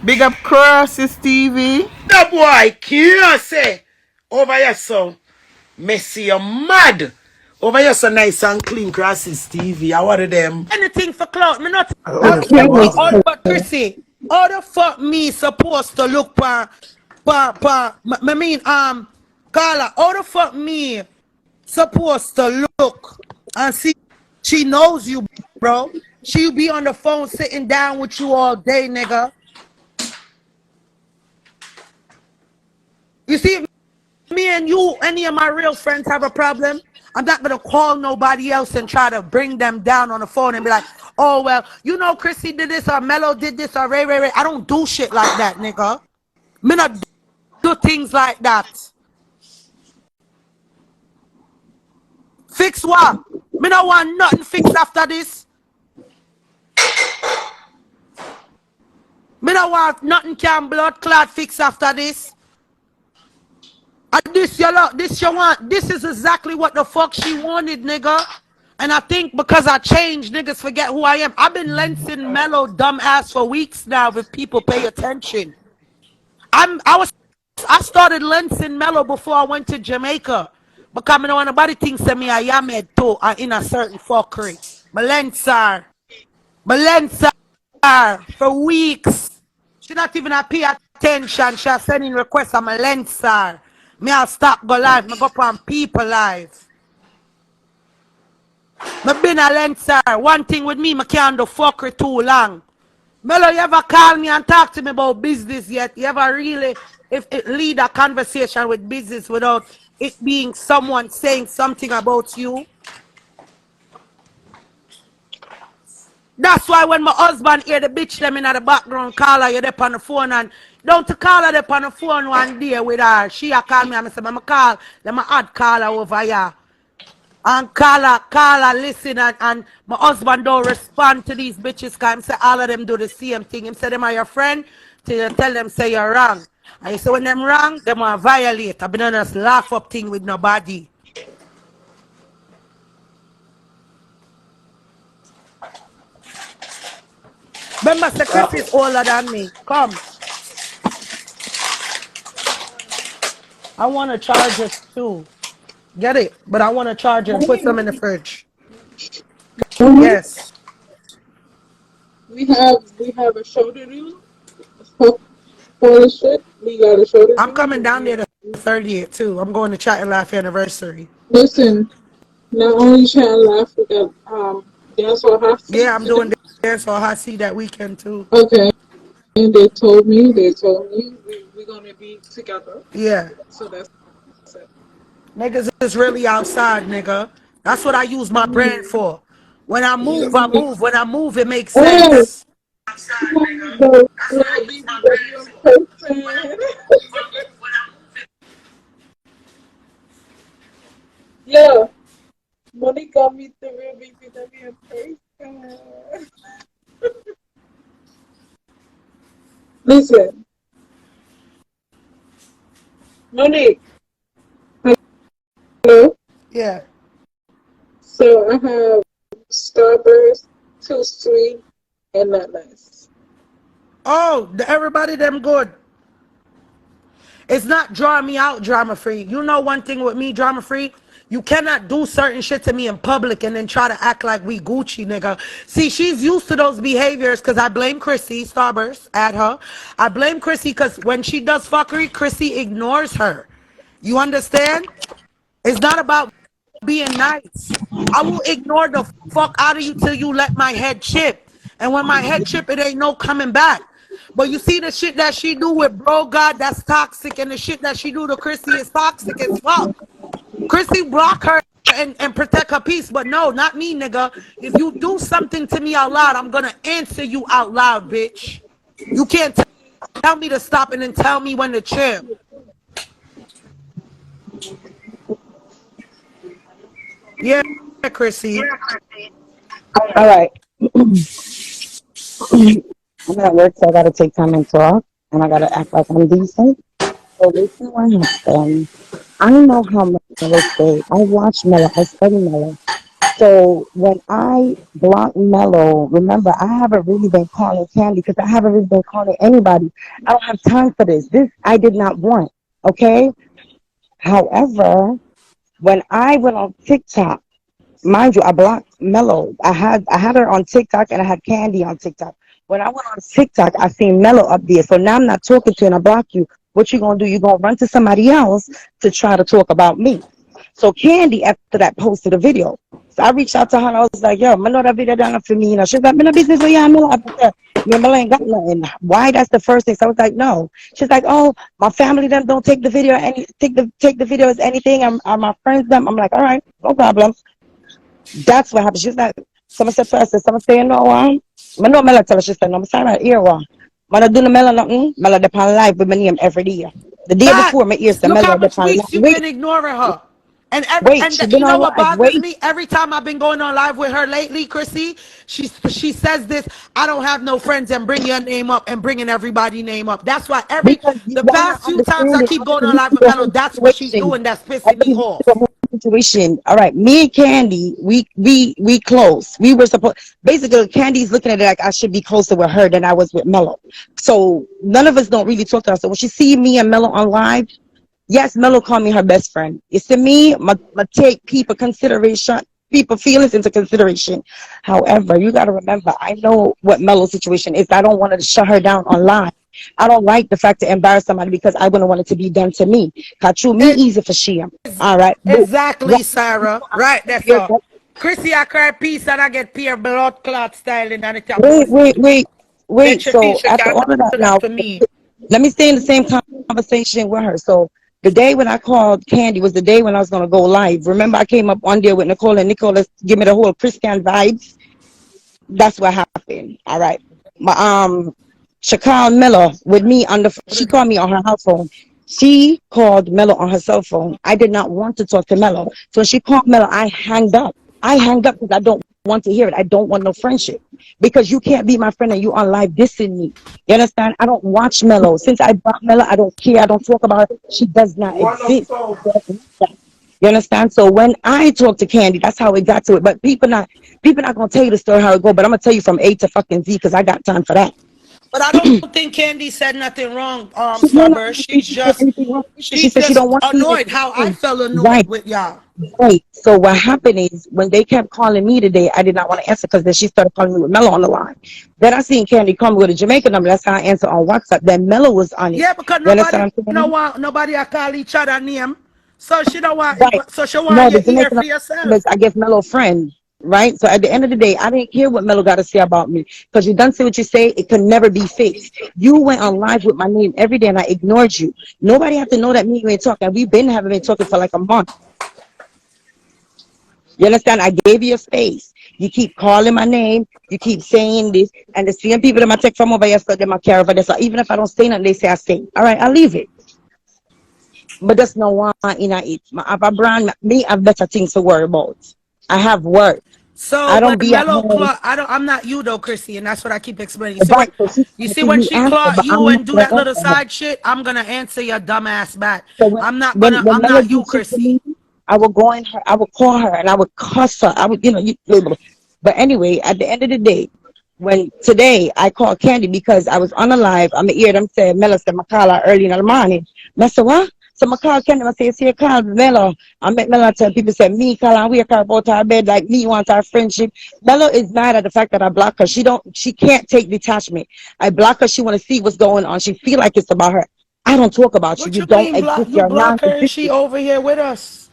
Big up Crosses TV. The boy can't say over here so messy or mad. Over here so nice and clean Crosses TV. I wanted them. Anything for clout, me not. Oh, All wow. but Chrissy, how the fuck me supposed to look I mean, Carla, how the fuck me supposed to look and see? She knows you, bro. She be on the phone sitting down with you all day, nigga. You see, if me and you, any of my real friends have a problem, I'm not gonna call nobody else and try to bring them down on the phone and be like, oh well, you know Chrissy did this or Mello did this or Ray. I don't do shit like that, nigga. Me not do things like that. Fix what? Me not want nothing fixed after this. Me not want nothing can blood clot fix after this. And this you want. This is exactly what the fuck she wanted, nigga. And I think because I changed, niggas forget who I am. I've been lensing Mello dumbass for weeks now if people pay attention. I started lensing Mello before I went to Jamaica. Because I know nobody thinks that me I am too in a certain fuckery. My lenser for weeks. She not even a pay attention. She sending requests on my lenser. Me I stop go live. Me go on people live. Me been a lenser. One thing with me can't do fuckery too long. Mello, you ever call me and talk to me about business yet? You ever really if it lead a conversation with business without it being someone saying something about you? That's why when my husband hear the bitch them in the background call her, you there on the phone and don't to call her there on the phone one day with her. She a call me and I say, I'ma call, let me add call her over here. And call her, listen, and my husband don't respond to these bitches because him say all of them do the same thing. Him say them are your friend, till you tell them say you're wrong. And you say when them wrong, them want to violate. I've been on this laugh up thing with nobody. Remember, Chris is older than me. Come. I want to charge it too. Get it? But I want to charge it and put some in the fridge. Yes. We have a show to do. For shit, we got a show to do. I'm coming down there the 30th too. I'm going to Chat and Laugh anniversary. Listen, not only Chat and Laugh, we got Dance or Hot Seat. Yeah, I'm doing Dance or Hot Seat that weekend too. Okay. And they told me we're gonna be together. Yeah. So that's it. Niggas is really outside, nigga. That's what I use my brand for. When I move, I move. When I move, it makes sense. Yeah. Money got me the real BBW in person. Listen. Monique. Hello? Yeah. So I have Starburst, Too Sweet, and Not Nice. Oh, everybody them good. It's not draw me out drama free. You know one thing with me drama free? You cannot do certain shit to me in public and then try to act like we Gucci, nigga. See, she's used to those behaviors because I blame Chrissy, Starburst, at her. I blame Chrissy because when she does fuckery, Chrissy ignores her. You understand? It's not about being nice. I will ignore the fuck out of you till you let my head chip. And when my head chip, it ain't no coming back. But you see the shit that she do with Bro God, that's toxic. And the shit that she do to Chrissy is toxic as fuck. Chrissy block her and protect her peace. But no, not me, nigga. If you do something to me out loud, I'm going to answer you out loud, bitch. You can't tell me to stop and then tell me when to chill. Yeah, Chrissy. All right. I'm at work, so I gotta take time and talk, and I gotta act like I'm decent. So listen what happened. I know how Mello stay. I watch Mello. I study Mello. So when I blocked Mello, remember I haven't really been calling Candy because I haven't really been calling anybody. I don't have time for this. This I did not want. Okay. However, when I went on TikTok, mind you, I blocked Mello. I had her on TikTok and I had Candy on TikTok. When I went on TikTok, I seen Mello up there. So now I'm not talking to you and I block you. What you gonna do? You gonna run to somebody else to try to talk about me. So Candy after that posted a video. So I reached out to her and I was like, yo, I know that video done for me. You know, she's like, I'm in a business with you. I'm like, me and Mello ain't got nothing. Why? That's the first thing. So I was like, no. She's like, oh, my family them don't take the video take the video as anything. My friends them. I'm like, all right, no problem. That's what happened. She's like, someone said to her, I said, someone say, no, I know Mela tell her, she said, no, I'm sorry, right here, one. Man, I do the Mela nothing. Mela depend live with my name every day. The day before, my ears, the Look how Mela much depend live. weeks you've been ignoring her. Wait, she You been know on what live. bothers Wait, me? Every time I've been going on live with her lately, Chrissy, she says this, I don't have no friends, and bring your name up and bringing everybody's name up. That's why because the y'all not past few times I understanding. keep I've going been on live used with to the Mello, whole that's what she's situation. doing that's I've pissing been me used to the off. whole situation. All right, me and Candy, we close. We were supposed, basically, Candy's looking at it like I should be closer with her than I was with Mello. So none of us don't really talk to her. So when she see me and Mello on live, yes, Mello called me her best friend. It's to me, my take people consideration, people feelings into consideration. However, you got to remember, I know what Mello's situation is. I don't want to shut her down online. I don't like the fact to embarrass somebody because I wouldn't want it to be done to me. Cause true, me It, easy for she. All right, but exactly, right, Sarah. Right, that's you're- all. Chrissy, I cry peace and I get peer blood clot styling and it's a wait, pussy. wait, wait, Then wait. she feel So she after can't all of that, do that now to me. let me stay in the same conversation with her. So the day when I called Candy was the day when I was gonna go live. Remember, I came up on there with Nicole and Nicole give me the whole Christian vibes. That's what happened. All right. My Shakal Mello with me on the she called me on her house phone. She called Mello on her cell phone. I did not want to talk to Mello. So when she called Mello, I hanged up. I hanged up because I don't want to hear it. I don't want no friendship. Because you can't be my friend and you on live dissing me. You understand? I don't watch Mello. Since I bought Mello, I don't care. I don't talk about her. She does not exist. You understand? So when I talk to Candy, that's how it got to it. But people not gonna tell you the story how it go. But I'm gonna tell you from A to fucking Z because I got time for that. But I don't think Candy said nothing wrong, No, no, I Starburst. don't think she said anything wrong. She She's said she just don't want me annoyed how I in. felt annoyed Right, with y'all. right. So what happened is when they kept calling me today, I did not want to answer because then she started calling me with Mello on the line. Then I seen Candy come with a Jamaican number. That's how I answered on WhatsApp. Then Mello was on it. Yeah, because You understand what I'm saying? nobody I call each other name. So she don't want Right. so she want No, your the ear Jamaican for number is, yourself. I guess, Mello friend. Right. So at the end of the day, I didn't care what Mello got to say about me because you done say what you say. It could never be fixed. You went on live with my name every day and I ignored you. Nobody have to know that me and you ain't talking. We've been having been talking for like a month. You understand? I gave you a space. You keep calling my name. You keep saying this. And the same people that I take from over here, so them I care over this. So even if I don't say nothing, they say I say. All right, I'll leave it. But that's not one in it. I have a brand, me have better things to worry about. I have work. So I when don't be at Mello home. claw, I'm not you though, Chrissy, and that's what I keep explaining. Right, so she's You trying to see see when me she answer, claw but you I'm not and do going that to little answer her. side shit, I'm gonna answer your dumb ass back. So when I'm not Melody you, shit to Chrissy. me, I would go in her, I would call her, and I would cuss her. I would, but anyway, at the end of the day, when today I called Candy because I was on a live, I'm hear them say Mello said I call her early in the morning. I said what? So I call Candy. I say, see, call Mello. I met Mello tell people say me call her. We call about her bed like me want our friendship. Mello is mad at the fact that I block her. She can't take detachment. I block her. She want to see what's going on. She feel like it's about her. I don't talk about you. What You you don't mean block? exist. You You're block her and she non-existent. over here with us.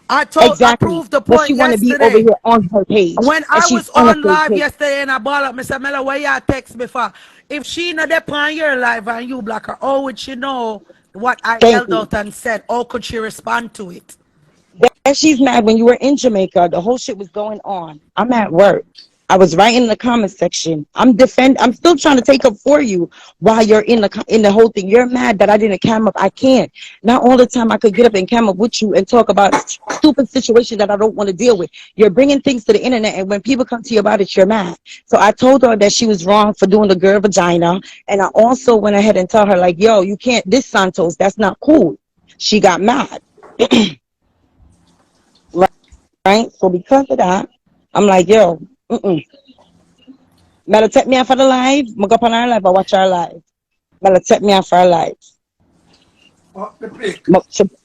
I Exactly. proved the But she point want to be over yesterday. here on her page, When and I she's was on a on fake live page. yesterday and I ball up, Mr. Mello, where you text me for? If she not there on your live and you block her, how would she know what I Thank yelled you. out and said? How could she respond to it? Then she's mad when you were in Jamaica. The whole shit was going on. I'm at work. I was writing in the comment section. I'm still trying to take up for you while you're in the whole thing. You're mad that I didn't cam up. I can't. Not all the time I could get up and cam up with you and talk about stupid situations that I don't want to deal with. You're bringing things to the internet, and when people come to you about it, you're mad. So I told her that she was wrong for doing the girl vagina, and I also went ahead and told her like, yo, you can't this Santos. That's not cool. She got mad. Right? So because of that. I'm like, yo, Mello take me off for the live. I go up on her live, I watch her live. Mello take me off for her live. Fuck the pic.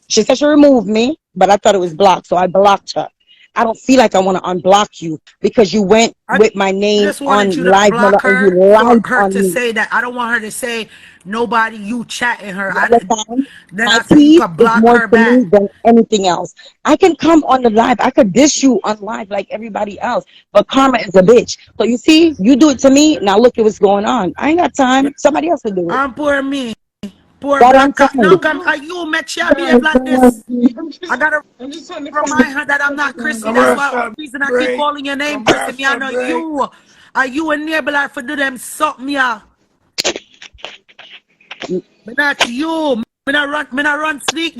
She said she removed me, but I thought it was blocked, so I blocked her. I don't feel like I want to unblock you because you went with my I name just wanted on you to live, Mello, block and you her for lied her on to me. say that. I don't want her to say nobody you chatting her. You understand? Then My I said you peace could is block more her to back. me than anything else. I can come on the live. I could dish you on live like everybody else. But karma is a bitch. So you see, you do it to me. Now look at what's going on. I ain't got time. Somebody else will do it. I'm poor me. Poor That I'm black cat. No, saying. come, are you met you behave Guys, like this? I gotta I'm just trying to find remind the her that I'm not picture. Chrissy. That's why the reason I keep calling your name Chrissy. Me, I Commercial know break. you. Are you enable her for do them something, yeah? Me not you. Me not run sneak.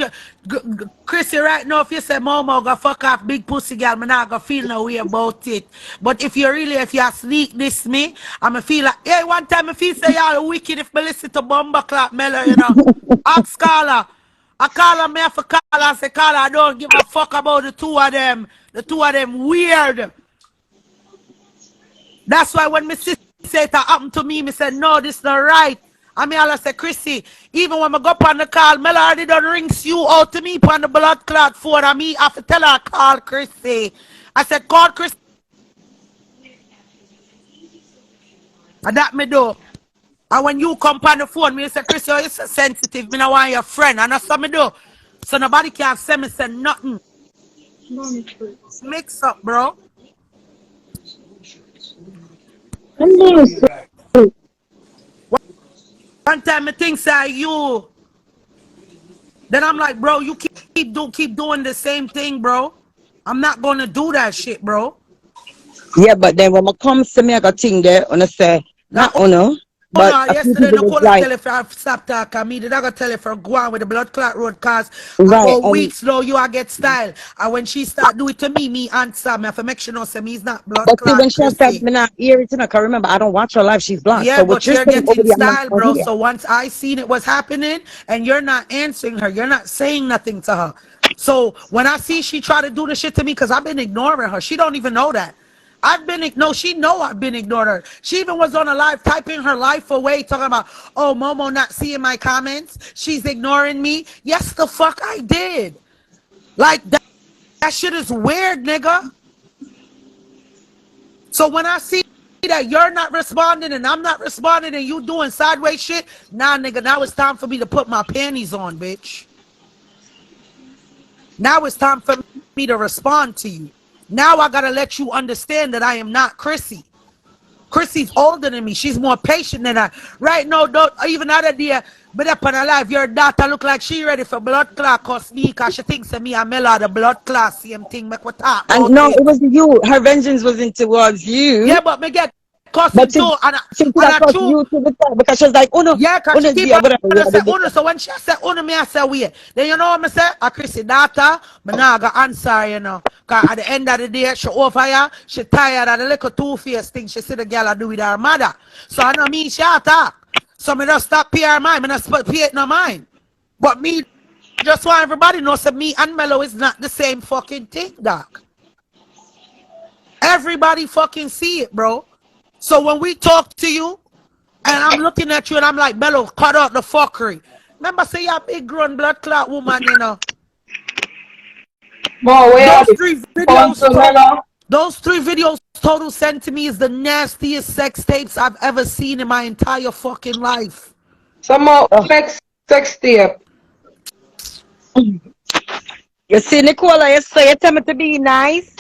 Chrissy, right now, if you say Momo go fuck off big pussy girl, me not go feel no way about it. But if you sneak this me, I'ma feel like, hey, one time I feel say y'all wicked if me listen to Bumba Clap Mello, you know. Ask Carla. I call her, me have to call her and say, Carla, I don't give a fuck about the two of them. The two of them weird. That's why when me sister say it happened to me, me said, no, this not right. I mean, I say, Chrissy, even when I go up on the call, Mello already done rings you out to me on the blood clot phone. And me have to tell her, call Chrissy. I said, call Chrissy. And that me do. And when you come on the phone, me say, Chrissy, you're so sensitive. Me not want your friend. And that's what me do. So nobody can say me say nothing. Mix up, bro. One time I think say you. Then I'm like, bro, you keep doing the same thing, bro. I'm not gonna do that shit, bro. Yeah, but then when it comes to me, I got thing there, and I say, Now, not uno, oh but no, a few yesterday people no was call I like, tell if I stop talking me. Did I go tell if her go on with the blood clot road cause right, about and weeks now you I get style. And when she start do it to me answer me. I have to make sure no say me is not blood but see, when clot, she said Chrissy. me not hear it, I can remember, I don't watch her live, she's blocked. Yeah, So what but you're you're saying over getting there, I'm not style, going to bro. hear. So once I seen it was happening and you're not answering her, you're not saying nothing to her. So when I see she try to do the shit to me, because I've been ignoring her, she don't even know that. No, she know I've been ignoring her. She even was on a live typing her life away, talking about, oh, Momo not seeing my comments. She's ignoring me. Yes, the fuck I did. Like that shit is weird, nigga. So when I see that you're not responding and I'm not responding and you doing sideways shit, nah, nigga, now it's time for me to put my panties on, bitch. Now it's time for me to respond to you. Now I gotta let you understand that I am not Chrissy. Chrissy's older than me. She's more patient than I. Right now, don't even other day, but up on her life, your daughter look like she ready for blood clot cause me, cause she thinks of me and Mello the blood clot, same thing, make we talk And about no, it. it wasn't you. Her vengeance wasn't towards you, Yeah, but me get but cussing too, she could and have I crossed true. you to the top because she was like, uno, Yeah, cause she uno, keep yeah, on whatever, yeah, say uno. So when she say uno, me I say wait. Then you know what me say? I Chrissy daughter, me nah go answer, you know. Cause at the end of the day, she over here, she tired of the little two-faced thing she see the girl I do with her mother. So I know me she talk. So me just stop pay her mind, me not pay it no mind. But me just want everybody know that me and Mello is not the same fucking thing, doc. Everybody fucking see it, bro. So when we talk to you, and I'm looking at you and I'm like, Mello, cut out the fuckery. Remember, say you're a big grown blood clot woman, you know. Mo, where are Those the three phone videos, to Mello? those three videos total sent to me is the nastiest sex tapes I've ever seen in my entire fucking life. Some more oh, sex tape. you see, Nicola, you say you tell me to be nice.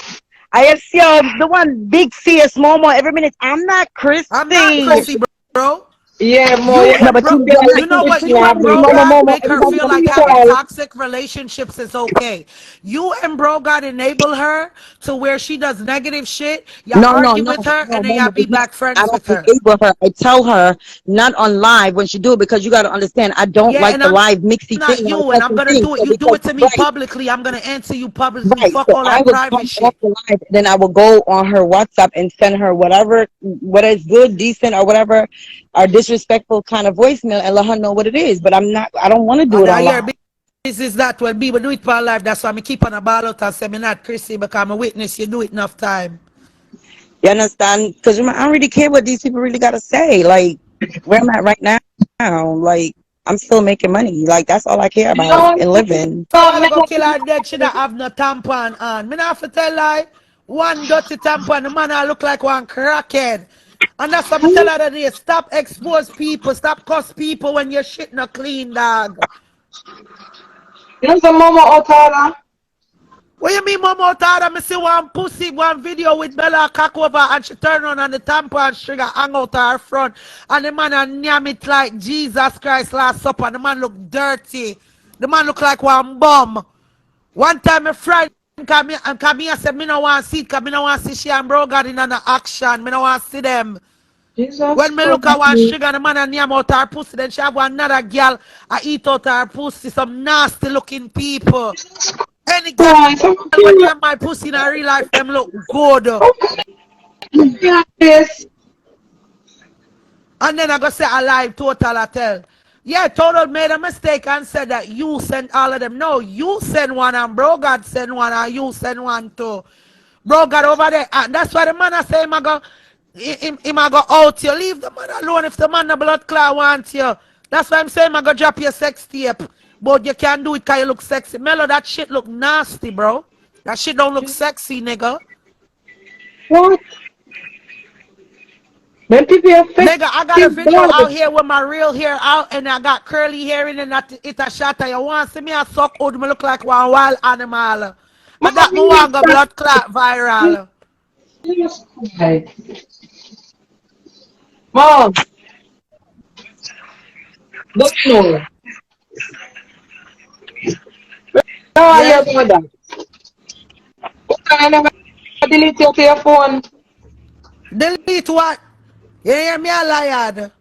I see the one big face Momo every minute. I'm not I'm not Christy. Chrissy, bro. Yeah, Mo, You you No, and got but bro, you to don't get you like know it. what? Chrissy You Christy, and and bro Momo, got Momo, make be her everybody feel got like to having call. toxic relationships is okay. You and bro got enable her to where she does negative shit. You No, no, argue no, with her no, and then you Momo. be It's not. back I friends don't with her. enable her. I tell her not on live when she do it because you got to understand. I don't Yeah, like and the I'm live mixy not thing and you, and I'm cussing gonna thing. do it. So You do because it to me right, publicly. I'm gonna answer you publicly. right. Fuck So all I that will private come off shit. the live, then I will go on her WhatsApp and send her whether it's good, decent, or whatever, or disrespectful kind of voicemail and let her know what it is. But I'm not. I don't want to do it And I on hear live. business that when people do it for life. That's why I keep on a ball out and say me not Chrissy because I'm a witness. You do it enough time. You understand? Because I don't really care what these people really got to say. Like, where I'm at right now, like, I'm still making money. Like, that's all I care about No, and living. somebody go kill her dead, she don't have no tampon on. Me not have to tell lie. One dirty tampon, the man I look like one crackhead. And that's what I tell her today. Stop expose people, stop cuss people when your shit not clean, dog. There's a mama out. What you mean, Mama Tada? Me see one pussy, one video with Bella cock over and she turn on and the tampon sugar hang out her front. And the man and yam it like Jesus Christ last supper. The man look dirty. The man look like one bum. One time a friend come here and said, me no want to see it because me no want to see she and bro God in an action. Me no want to see them. Jesus When me look at one Christ. sugar, the man and yam out her pussy, then she have another girl I eat out her pussy. Some nasty looking people. Any girl Christ, I'm when curious. them my pussy in a real life, them look good. Yeah, this. And then I go say alive total I tell. Yeah, total made a mistake and said that you sent all of them. No, you send one and bro God send one and you send one too. Bro God over there. And that's why the man I say him I go out you. Leave the man alone if the man the blood clot wants you. That's why I'm saying I go drop your sex tape. But you can't do it because you look sexy. Mello, that shit look nasty, bro. That shit don't look sexy, nigga. What? Them people are Nigga, I got a video bad. out here with my real hair out and I got curly hair in and it a shot. You want to see me a suck out, me look like one wild animal. And that me want go blood clot viral. Jesus Christ. Mom. Don't know. No, I Yes. hear that. I never delete your phone. Delete what? You hear me a liar?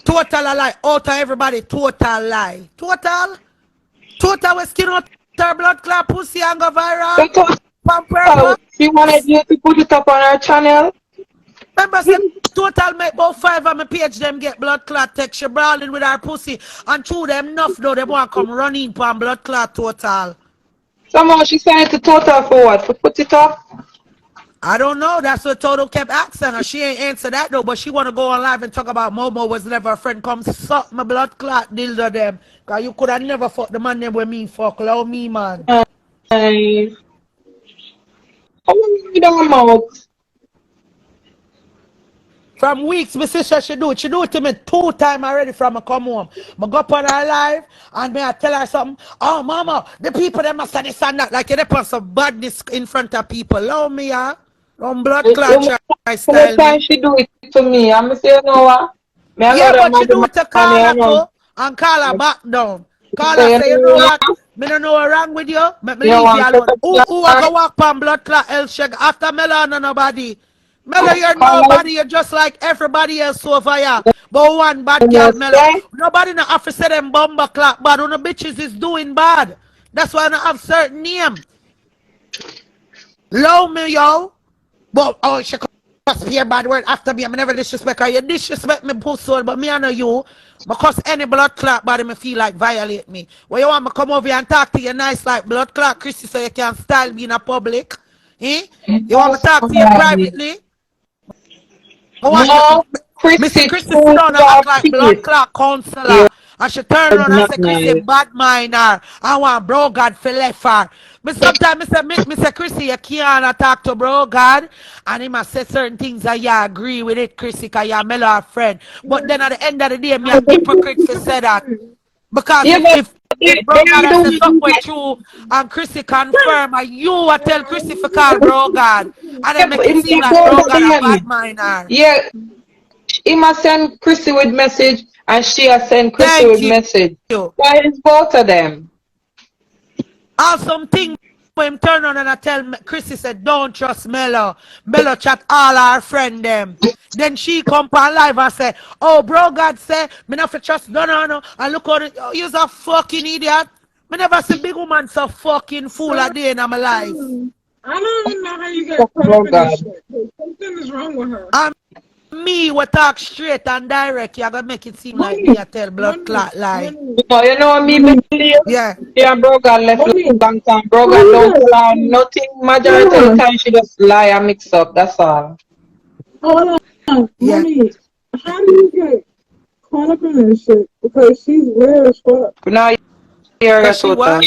Total a lie. Out of everybody, total lie. Total? Total with skin out her blood clot pussy and go viral? On purpose? She wanted you to put it up on her channel. Remember, say, total make about 5 on my page, them get blood clot text. She brawling with her pussy. And two them enough though, they want to come running for blood clot total. Somehow she sent it to Total for what? For put it up? I don't know. That's what Toto kept asking her. She ain't answer that though, but she want to go on live and talk about Momo was never a friend. Come suck my blood clot dildo them. Because you could have never fucked the man them with me. Fuck, love me, man. Nice. How long you don't out? From weeks, my sister she do it. She do it to me 2 times already from I come home. I go up on her live and me I tell her something. Oh, mama, the people them must say this and that. Like they put some badness in front of people. Love me, yeah. Don't blood clot try style Time me. she do it to me. I'm say, you know what? Me I Yeah, know but that she do it to call her too and call her back down. Call her say, you know what? Me don't know what's wrong with you. But me leave you alone. Who I go walk on blood clot health check after Mello and nobody? Mello, you're nobody. You're just like everybody else over here. But one bad girl, Mello. Nobody in the office say them bomber clock bad. When the bitches is doing bad. That's why I don't have certain name. Love me, yo. But oh, she must be a bad word after me. I never disrespect her. You disrespect me, pussy, but me I know you. Because any blood clot body me feel like violate me. When you want me come over here and talk to you nice like blood clot Chrissy so you can style me in a public. Eh? You want me to talk to you privately? No, Mr. Chrissy, Chrissy sit down and act like blood cheese. clot counselor. And she turn around and Not say, Chrissy, nice. bad minor. I want bro God for left her. But sometimes Mr. Chrissy, you can't talk to bro God. And he must say certain things that you agree with it, Chrissy, because you're Mello a friend. But then at the end of the day, me a hypocrite for say that. Because Yeah, but if bro God has said something with you and Chrissy confirm and you will tell Chrissy for call bro God. And then make it seem like bro God a bad minor. yeah, he must send Chrissy with message and she has send Chrissy with message. Why is both of them? Awesome thing for him turn on and I tell Chrissy said, don't trust Mello. Mello chat all our friend them. Then she come on live and say, oh bro God say, me not for trust no. And look on it, oh, you's a fucking idiot. Me never see big woman so fucking fool a day in my life. I don't even know how you get caught up in this shit. Something is wrong with her. And me will talk straight and direct. You're gonna make it seem like me I tell blood clot lie. No, you know me believe. Yeah. Yeah, bro God left long time. Bro God don't lie nothing. Majority of the time she just lie and mix up. That's all. Hold on, Yeah. mommy. How do you get caught up in this shit? Because she's weird as fuck. Now you're Cause she total. what?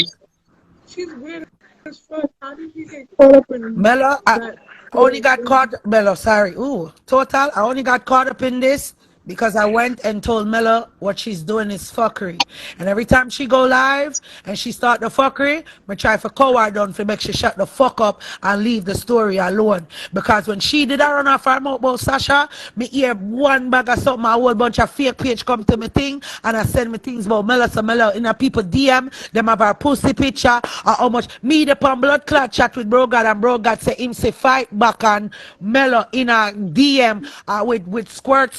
She's weird as fuck. How did you get caught up in Mello, I that? only got caught. Mello, sorry. Ooh, total. I only got caught up in this because I went and told Mello what she's doing is fuckery. And every time she go live and she start the fuckery, I try for coward down for make she shut the fuck up and leave the story alone. Because when she did that run off her mouth about Sasha, me hear one bag of something, a whole bunch of fake page come to me thing, and I send me things about Mello. So Mello in a people DM, them have our pussy picture, or how much me the pan blood clot chat with bro God, and bro God say him say fight back on Mello in a DM with squirt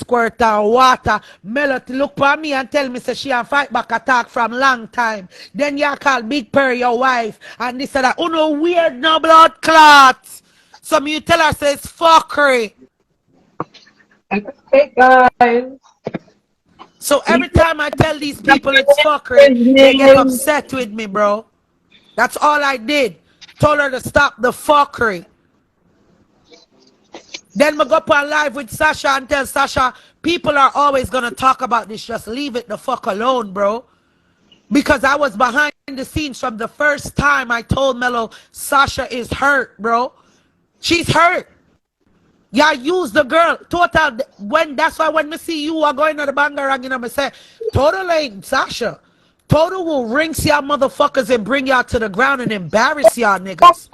water. Mello to look for me and tell me say she and fight back attack from long time. Then you call Big Perry your wife and this and that. Oh no weird no blood clots. So me you tell her say it's fuckery. Hey guys. So every time I tell these people it's fuckery, they get upset with me, bro. That's all I did. Told her to stop the fuckery. Then we go up on live with Sasha and tell Sasha, people are always going to talk about this. Just leave it the fuck alone, bro. Because I was behind the scenes from the first time I told Mello, Sasha is hurt, bro. She's hurt. Yeah, use the girl. Total, that's why when me see you are going to the banger and I say, Total ain't Sasha. Total will rinse y'all motherfuckers and bring y'all to the ground and embarrass y'all niggas.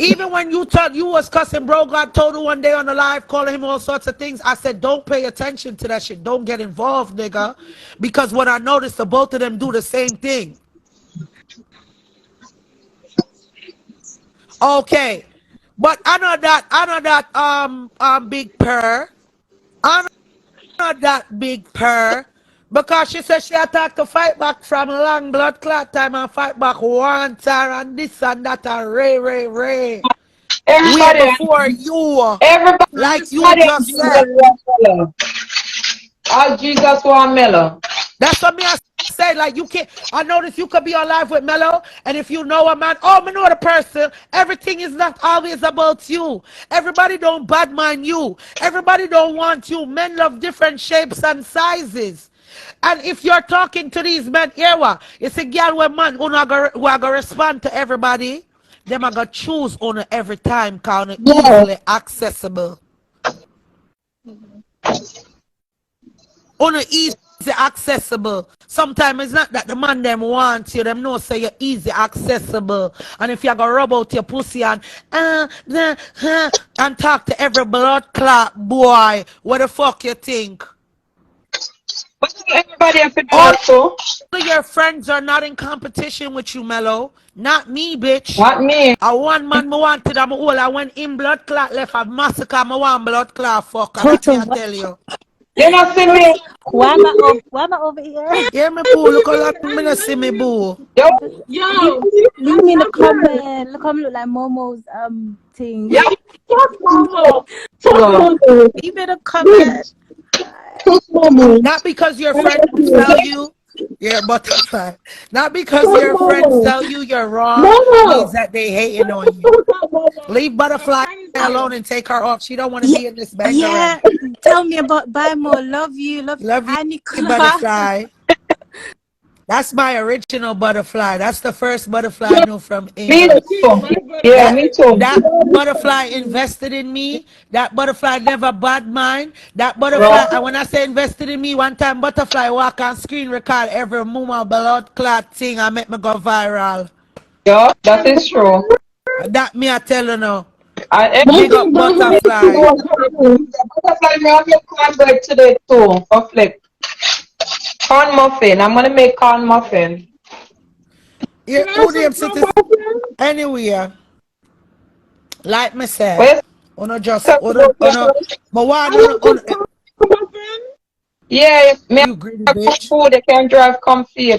Even when you thought you was cussing bro God Total one day on the live, calling him all sorts of things, I said, don't pay attention to that shit. Don't get involved, nigga. Because when I noticed the both of them do the same thing. Okay. But I know that Big Purr. I know that Big Purr. Because she said she attacked to fight back from long blood clot time and fight back one time and this and that and Ray. Way before you. Everybody Like you just said. All Jesus want Mello. That's what me I say. Like you can't. I notice you could be on live with Mello, and if you know a man, oh, me know the person. Everything is not always about you. Everybody don't bad mind you. Everybody don't want you. Men love different shapes and sizes. And if you're talking to these men, here what? It's a girl with man who are going to respond to everybody. Them are going to choose on every time because easily accessible. On easy accessible. Sometimes it's not that the man them wants you, them know say you're easy accessible. And if you're gonna rub out your pussy and talk to every blood clot boy, what the fuck you think? Everybody All your friends are not in competition with you, Mello. Not me, bitch. Not me. I one man me wanted, I'm all I went in blood clot left, I massacre, I want blood clot fuck. Let me tell you. You not see me? Why am I over here? Yeah, me boo. Look how long me not see me boo. Yo, Leave me in the comment. Look, I'm look like Momo's thing. Yeah. Leave me in the comment. Not because your friends tell you you're butterfly. Not because your friends tell you you're wrong means that they hating on you. Leave butterfly alone and take her off. She don't want to be in this banger. Yeah. Tell me about buy more. Love you, butterfly. That's my original butterfly. That's the first butterfly I knew from England. Yeah, me too. That butterfly invested in me. That butterfly never bad mind. That butterfly, and when I say invested in me, one time butterfly walk on screen record every moment blood clot thing I make me go viral. Yeah, that is true. That me I tell you now. Big up butterfly. Butterfly, me have your cornbread today too, for flip. Corn muffin. I'm gonna make corn muffin. Yeah, who them cities anywhere. Like me said. Yeah, me you greedy bitch. food they can drive comfy.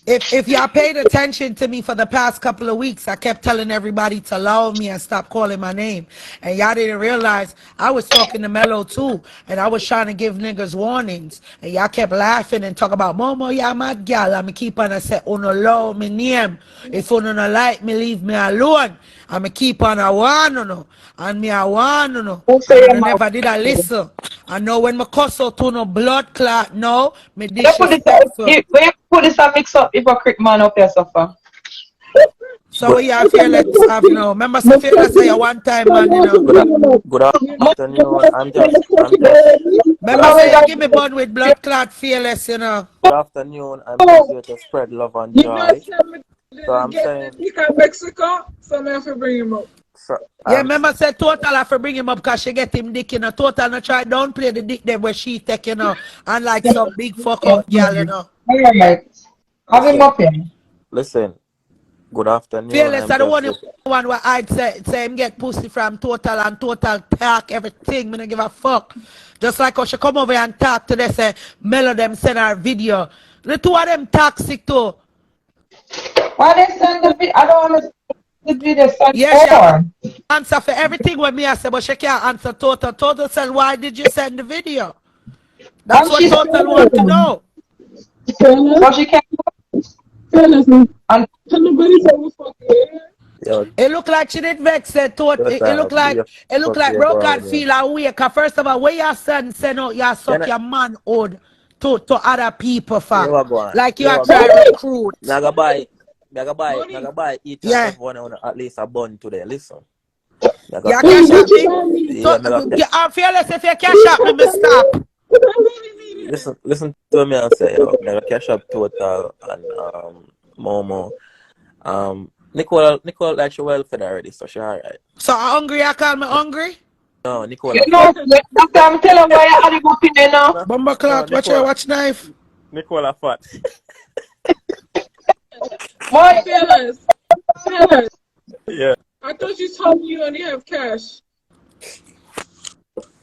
if y'all paid attention to me for the past couple of weeks, I kept telling everybody to love me and stop calling my name. And y'all didn't realize I was talking to Mello too. And I was trying to give niggas warnings. And y'all kept laughing and talk about, Momo, y'all mad gal. I'ma keep on and say, uno love me name. If uno no like me, leave me alone. I'ma keep on a one, no. And me a one, no. Who say And your I mouth? never did I listen. I know when my cuss out to no blood clot, no. Me You put this, disrespectful. where you put this and mix up hypocrite man up here, suffer. So what y'all fearless have now? Remember say fearless say a one time man, you know. Good afternoon. Remember say you give me bun with blood clot fearless, you know. Good afternoon. I'm just here to spread love and You know, joy. tell me So I'm get saying, me from Mexico, so I have to bring him up. so Yeah, I'm remember say Total have to bring him up because she get him dick, you know. Total no try downplay the dick them where she take, you know. And like some big fuck out girl, you know. Alright. Have him listen, up here. listen. Good afternoon. Fearless I'm are the just one here. one where I'd say him get pussy from Total and Total talk everything. Me don't give a fuck. Just like how she come over and talk to this Mello them send her video. The two of them toxic too. Why they send the video? I don't understand the video sent Yeah, she have for. answer for everything with me I say, but she can't answer Total. Total said, why did you send the video? That's And what she Total sent want to know. but she can't Fellas, can and nobody tell me fuck yeah? Yo, It look like she did vex it. It look like your bro ground, God yeah. feel away. Cause first of all, where your son send out your Can suck I, your manhood to other people you for? are going. Like you You are are try going. Money! recruit. Money! Naga buy each and Yeah. every one of at least a bun today. Listen. Naga, You Wait, cash what out you me? buy me? yeah, I'm fearless if you cash You out me, fuck me on stop. me? Because I really need it. listen to me and say, yo, Naga cash up Total and Momo. Nicole like she well fed already, so she alright. So hungry, I call me hungry? No, you Nicola know, fat. after I'm telling why you add him up in there now. No, Bumper no, cloth, watch knife. Nicola fat. Why? Fellas, fellas, Yeah. I thought you told me you only have cash.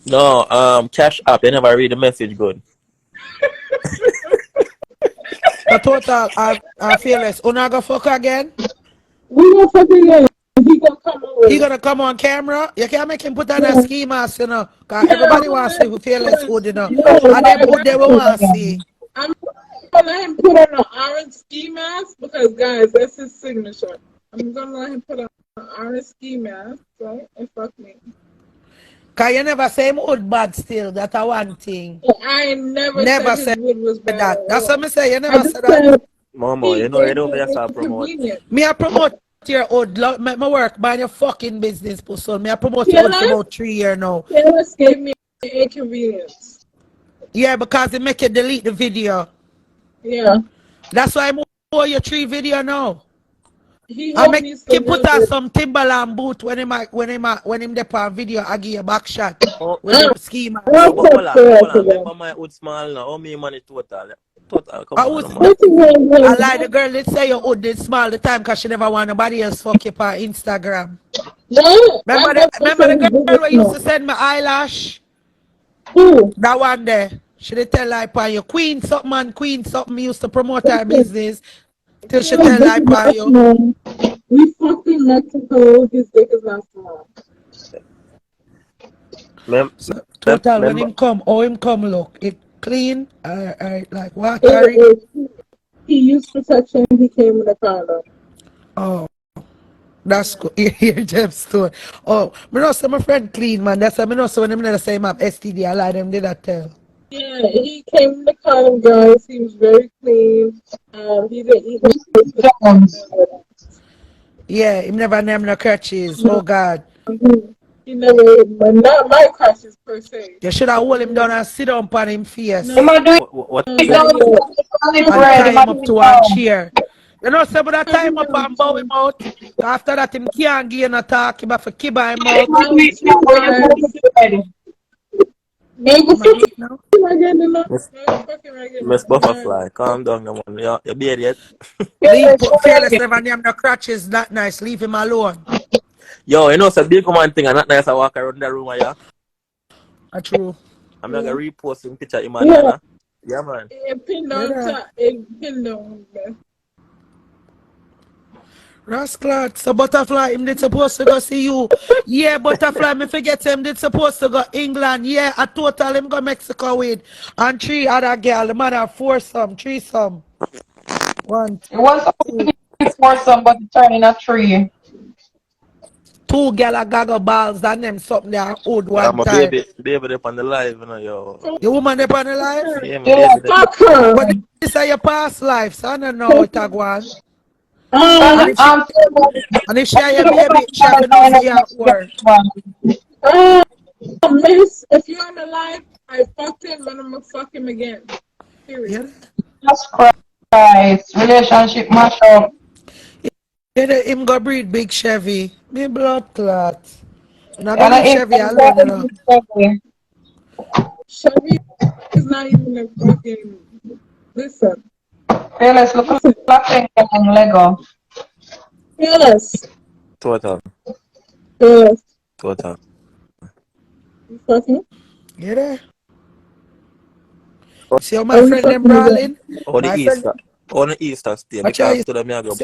No, Cash App. They never read the message good. The Total, I fearless. Unaga fuck again? We gonna fuck again. He gonna come He over. gonna come on camera. You can't make him put on a Yeah. ski mask, you know. Cause Yeah, I'm everybody gonna wants let to see him who put fearless on. hood, you know. No, And them I hood they got will you. want to see. I'm gonna let him put on an orange ski mask because, guys, that's his signature. I'm gonna let him put on an orange ski mask, right? And fuck me. Cause you never say him hood bad still. That's a one thing. I ain't never said Never his said wood was bad that. at That's what all. me say. You I never just said that. said Momo, he you know you gave don't me make an yourself promote. inconvenience. Me I promote your hood. Make my work. Mind your fucking business, person. Me I promote your hood for Fearless, about 3 years now. Fearless gave me an inconvenience. Yeah, because it make you delete the video. Yeah. That's why I'm over your 3 video now. He I owed make me him some put on money. some Timberland boot when him dey on video. I give you a back shot Oh, with the ski yo, mask. but What's up, hold on. today? Remember my hood small now. How many money total? Total, come I on, was no man. What's his I name? lie the girl did say your hood did small the time because she never want nobody else fuck you on Instagram. No, I never Remember said the his girl business who used to small. send me eyelash? Who? That one there. She did tell lie upon you. Queen something used to promote her Listen, business till she his tell dick lie is upon not you. small. We fucked in Mexico. His dick is not small. So total when Remember, him come, him come look. It clean, like watery. It, he used protection. He came with a condom. Oh, that's good. Here, Jeff Stone. Oh, me know say my friend clean, man. That's why me know so when them never say him have STD, I lie them did that tell. Yeah, he came with a condom, guys. He was very clean. He didn't eat no. Yeah, him never name no crutches. Oh God. He never ate, but not my crushes per se. You should have hold him down and sit down on him face Am No, I doing what no, it is not down it? yet. solid and bread? tie Am I him up doing to it one down? chair. You know, some of that I time didn't up know. and bow him out. 'Cause after that, him can't give no talk. He have to keep him Am out. I doing it down? Where you put Guys, the bread? no Am I do it now? fucking regular, no Miss, fucking regular. Miss Butterfly, calm down, no man. You beard yet? Leave Yeah, show Fearless me. never name no crutches. That nice. Leave him alone. Yo, you know, it's a big woman thing, and not nice. I walk around the room, yeah. That's true. I'm not gonna repost some picture of him and Yeah, Nana. Yeah, man. it pinned Yeah, on that. top. It pinned on. Man. Rascal, so Butterfly, him did supposed to go see you. Yeah, Butterfly, me forget him did supposed to go England. Yeah, I total him go Mexico with. And 3 other girl, the man have 4-some, 3-some. 1, It was supposed to 2, be foursome, but it turned in a three. 2 girl a gaggle balls and them something there old one I'm a time. baby up on the live, you know, yo. The woman up on the life? Yeah, my Yeah. baby there. Fuck her. But this is your past life, so I don't know what I want. Um, And if she a your baby, she have to know for your work. Miss, if you're on the live, I fucked him and I'm gonna fuck him again. Period. Yeah. Jesus Christ. Relationship mash up. Yeah, him go breed big Chevy. Me blood clot. And I go And leave I Chevy alone, you know. Chevy is not even a fucking. Listen. Fearless, look at the in Lego. Fearless. Total. Fearless. Total. You fucking? Get it? See how my Are you friend them fucking brawling? On the My Easter. friend, On the Easter stay. watch out. Because to them, I go.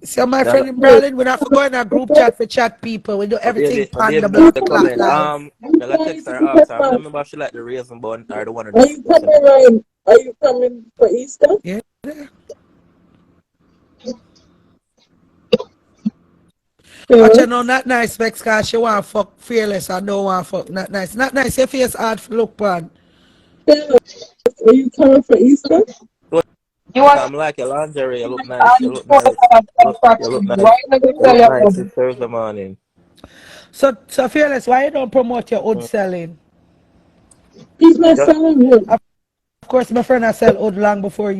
See how my friend them brawling? We're not for going in a group chat for chat people. We do everything My on baby the just block the clock comment. live. I'll text her ask her. I don't remember if she like the raisin bun or the one of Are the you coming around? Are you coming for Easter? Yeah. Watch her know not nice vex cause she want fuck fearless and don't want fuck not nice. Not nice, your face hard for look pan. Fearless. Are you coming for Easter? You want I'm like your lingerie. You look nice. You look nice. You look nice. why not You look tell nice. you? It's Thursday morning. So fearless, why you don't promote your old selling? He's not Yeah. selling wood. Of course my friend I sell old long before you.